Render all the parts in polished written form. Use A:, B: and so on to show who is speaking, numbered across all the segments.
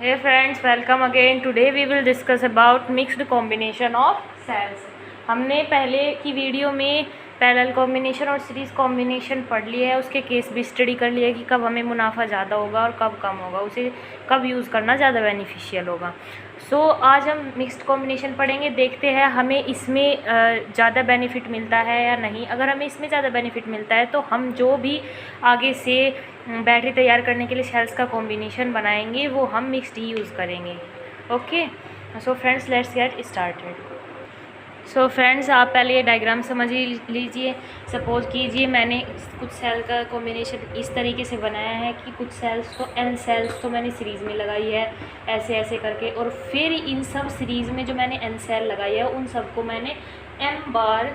A: Hey friends, welcome again. Today we will discuss about mixed combination of cells. हमने पहले की video में parallel combination और series combination पढ़ लिया है, उसके केस भी स्टडी कर लिया है कि कब हमें मुनाफा ज़्यादा होगा और कब कम होगा, उसे कब यूज़ करना ज़्यादा बेनिफिशियल होगा। आज हम मिक्स्ड कॉम्बिनेशन पढ़ेंगे, देखते हैं हमें इसमें ज़्यादा बेनिफिट मिलता है या नहीं। अगर हमें इसमें ज़्यादा बेनिफिट मिलता है तो हम जो भी आगे से बैटरी तैयार करने के लिए सेल्स का कॉम्बिनेशन बनाएंगे वो हम मिक्स्ड ही यूज़ करेंगे। Okay, so friends let's get started. So friends, आप पहले ये डायग्राम समझ लीजिए। सपोज कीजिए मैंने कुछ सेल का कॉम्बिनेशन इस तरीके से बनाया है कि कुछ सेल्स तो n सेल्स तो मैंने सीरीज़ में लगाई है ऐसे ऐसे करके, और फिर इन सब सीरीज़ में जो मैंने n सेल लगाई है उन सबको मैंने m बार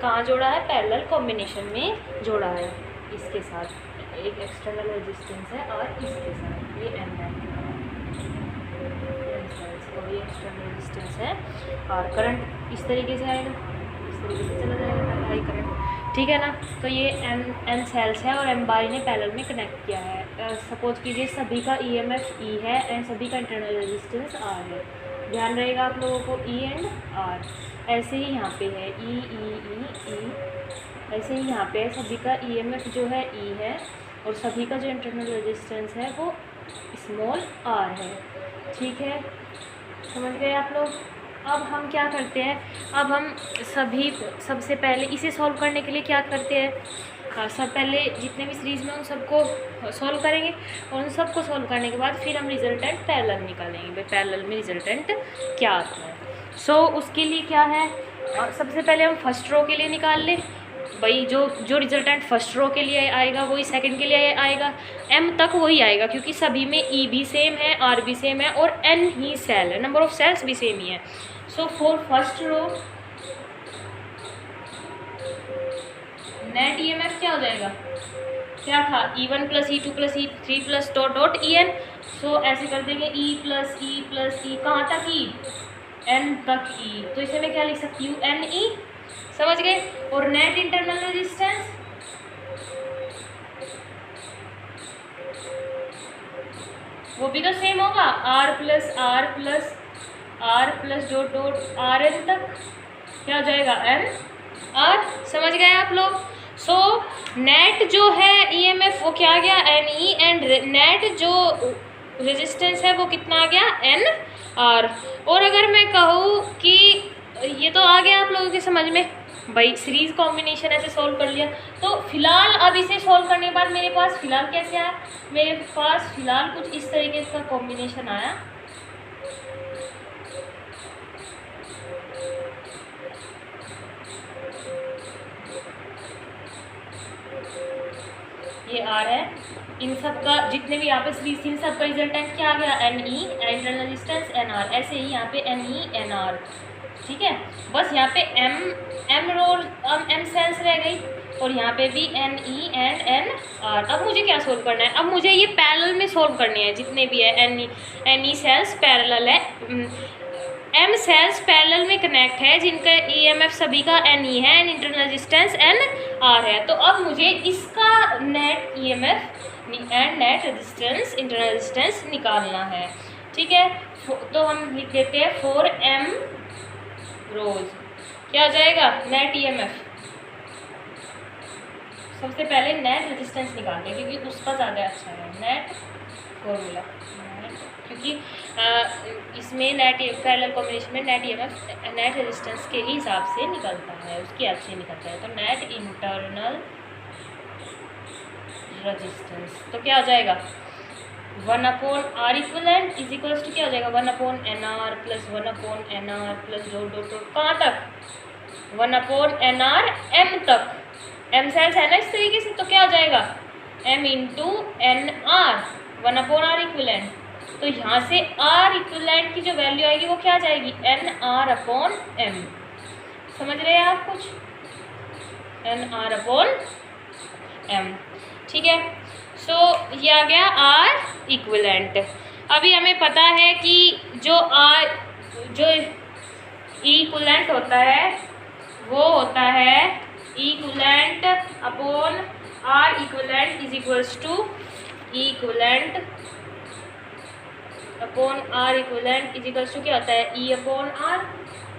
A: कहाँ जोड़ा है, पैरेलल कॉम्बिनेशन में जोड़ा है। इसके साथ एक एक्सटर्नल रेजिस्टेंस है और इसके साथ ये m है और ये एक्सटर्नल रेजिस्टेंस है, और करंट इस तरीके से आएगा, इस तरीके से चला जाएगा हाई करंट, ठीक है ना। तो ये n सेल्स है और m बार ने पैरेलल में कनेक्ट किया है। सपोज कीजिए सभी का EMF E है एंड सभी का इंटरनल रेजिस्टेंस R है। ध्यान रहेगा आप लोगों को E एंड R। ऐसे ही यहाँ पे है E E E E, ऐसे ही यहाँ पे सभी का EMF जो है E है और सभी का जो इंटरनल रेजिस्टेंस है वो स्मॉल r है, ठीक है। समझ गए आप लोग। अब हम क्या करते हैं, अब हम सबसे पहले इसे सॉल्व करने के लिए क्या करते हैं, सब पहले जितने भी सीरीज़ में उन सबको सॉल्व करेंगे और उन सबको सॉल्व करने के बाद फिर हम रिजल्टेंट पैरेलल निकालेंगे। भाई पैरेलल में रिजल्टेंट क्या आता है। उसके लिए क्या है, सबसे पहले हम फर्स्ट रो के लिए निकाल लें। भाई जो रिजल्टेंट फर्स्ट रो के लिए आएगा वही सेकंड के लिए आएगा, m तक वही आएगा क्योंकि सभी में E भी सेम है, R भी सेम है और n ही सेल है, नंबर ऑफ सेल्स भी सेम ही है। For first row net EMF क्या हो जाएगा, क्या था, E1 plus E2 plus E3 plus dot dot EN। ऐसे कर देंगे E प्लस E कहाँ तक E, n तक E, तो इसे मैं क्या लिख सकती हूँ, NE। समझ गए। और नेट इंटरनल रेजिस्टेंस वो भी तो सेम होगा, R plus dot dot RN तक क्या हो जाएगा, N R। समझ गए आप लोग। नेट जो है EMF वो क्या आ गया, NE, एंड नेट जो रेजिस्टेंस है वो कितना आ गया, NR। और अगर मैं कहूँ कि ये तो आ गया आप लोगों के समझ में, भाई सीरीज़ कॉम्बिनेशन ऐसे सॉल्व कर लिया। तो फिलहाल अब इसे सॉल्व करने के बाद मेरे पास फिलहाल कैसे आया, मेरे पास फिलहाल कुछ इस तरीके का कॉम्बिनेशन आया। ये R है, इन सब का जितने भी यहाँ पे सीरीज थी इन सब का रिजल्टेंट क्या आ गया, NE, इंटरनल रेजिस्टेंस NR। ऐसे ही यहाँ पे NE NR, ठीक है। बस यहाँ पे M सेल्स रह गई और यहाँ पे भी NE एंड NR। अब मुझे क्या सोल्व करना है, अब मुझे ये पैरेलल में सोल्व करनी है, जितने भी है NE सेल्स पैरेलल है, M सेल्स पैरेलल में कनेक्ट है जिनका EMF सभी का NE है एंड इंटरनल रेजिस्टेंस NR है। तो अब मुझे इसका net EMF and net resistance internal resistance निकालना है, ठीक है। तो हम लिख देते हैं 4M रोज, क्या हो जाएगा, नेट EMF। सबसे पहले नेट रेजिस्टेंस निकालते हैं क्योंकि उसका ज़्यादा अच्छा है, नेट फॉर्मूला, क्योंकि इसमें नेट पैरेलल कॉम्बिनेशन में नेट EMF नेट रेजिस्टेंस के ही हिसाब से निकलता है, उसके हिसाब से निकलता है। तो नेट इंटरनल रेजिस्टेंस तो क्या हो जाएगा, 1/R equivalent is equals to क्या हो जाएगा, 1/NR plus 1/NR plus dot dot dot कहाँ तक, 1/NR M तक। M सेल्स है ना इस तरीके से, तो क्या हो जाएगा, M into NR 1/R equivalent. तो यहाँ से R इक्विवेलेंट की जो वैल्यू आएगी वो क्या आ जाएगी, NR/M। समझ रहे हैं आप कुछ, NR/M, ठीक है। ये आ गया R इक्विवेलेंट। अभी हमें पता है कि जो E इक्विवेलेंट होता है वो होता है E equivalent upon R equivalent is equals to E equivalent upon R equivalent is equals to क्या होता है, E upon R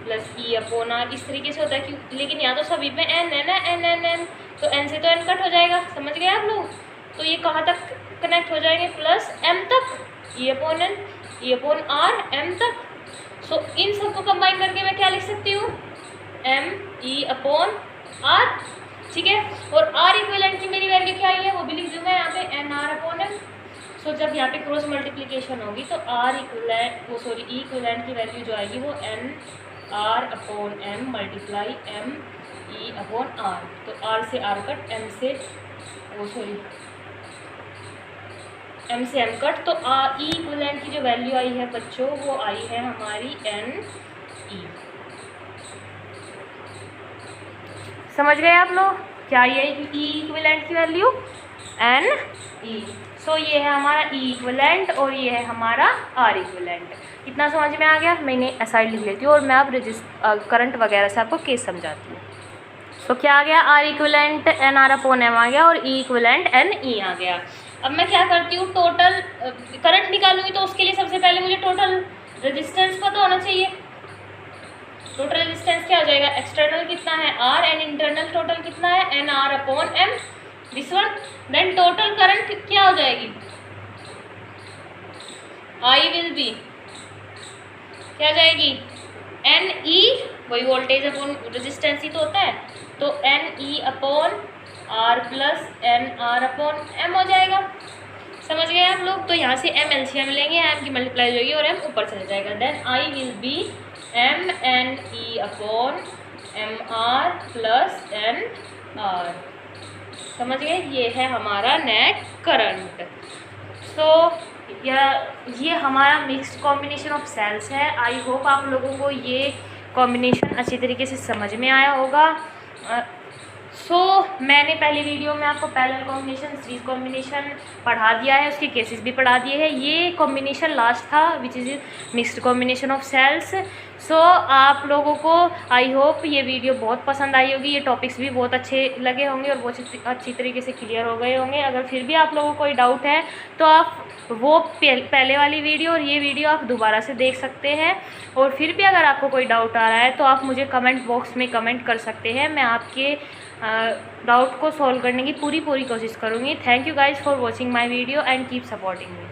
A: plus E upon R. इस तरीके से होता है कि लेकिन यहाँ तो सभी में एन है ना, एन एन एन, तो एन से तो एन कट हो जाएगा, समझ गए आप लोग। तो ये कहाँ तक कनेक्ट हो जाएंगे, प्लस एम तक, E upon N, E upon R, M तक। सो इन सबको कंबाइन करके मैं क्या लिख सकती हूँ, एम ई अपॉन आर, ठीक है। और आर इक्विवेलेंट की मेरी वैल्यू क्या आई है वो भी लिख दूँ मैं यहाँ पे, N R upon M. So जब यहाँ पे क्रॉस मल्टीप्लिकेशन होगी तो आर इक्विवेलेंट, वो सॉरी ई इक्विवेलेंट की वैल्यू जो आएगी वो N R upon M multiply M E upon R. तो आर से आर कट, एम से वो सॉरी एम से एम कट, तो ई इक्विवेलेंट की जो वैल्यू आई है बच्चों वो आई है हमारी एन ई। समझ गए आप लोग, क्या ये ई इक्विवेलेंट की वैल्यू एन ई। सो ये है हमारा ई इक्विवेलेंट और ये है हमारा आर इक्विवेलेंट। इतना समझ में आ गया, मैंने असाइड लिख लेती हूँ और मैं अब करंट वगैरह से आपको केस समझाती हूँ। सो क्या आ गया, R equivalent N R upon M आ गया और ई इक्विवेलेंट एन ई आ गया। अब मैं क्या करती हूँ, टोटल करंट निकालूंगी तो उसके लिए सबसे पहले मुझे टोटल रेजिस्टेंस पता होना चाहिए। टोटल रेजिस्टेंस क्या हो जाएगा, एक्सटर्नल कितना है आर एंड इंटरनल टोटल कितना है N R upon M, this one. Then total current क्या हो जाएगी, आई विल बी क्या जाएगी, एन ई, वही वोल्टेज अपॉन रेजिस्टेंस ही तो होता है, तो N E upon R plus N R upon M हो जाएगा। समझ गए आप लोग। तो यहाँ से एम एलसीएम लेंगे, एम की मल्टीप्लाई हो जाएगी और एम ऊपर चला जाएगा। Then I will be M N E upon M R plus N R. समझ गए, ये है हमारा नेट करंट। सो ये हमारा मिक्स्ड कॉम्बिनेशन ऑफ सेल्स है। आई होप आप लोगों को ये कॉम्बिनेशन अच्छी तरीके से समझ में आया होगा। मैंने पहली वीडियो में आपको पैरेलल कॉम्बिनेशन, सीरीज कॉम्बिनेशन पढ़ा दिया है, उसके केसेस भी पढ़ा दिए हैं। ये कॉम्बिनेशन लास्ट था which is mixed combination of cells. आप लोगों को आई होप ये वीडियो बहुत पसंद आई होगी, ये टॉपिक्स भी बहुत अच्छे लगे होंगे और बहुत अच्छी तरीके से क्लियर हो गए होंगे। अगर फिर भी आप लोगों को कोई डाउट है तो आप वो पहले वाली वीडियो और ये वीडियो आप दोबारा से देख सकते हैं। और फिर भी अगर आपको कोई डाउट आ रहा है तो आप मुझे कमेंट बॉक्स में कमेंट कर सकते हैं, मैं आपके डाउट को सॉल्व करने की पूरी कोशिश करूँगी। Thank you guys for watching my video and keep supporting me.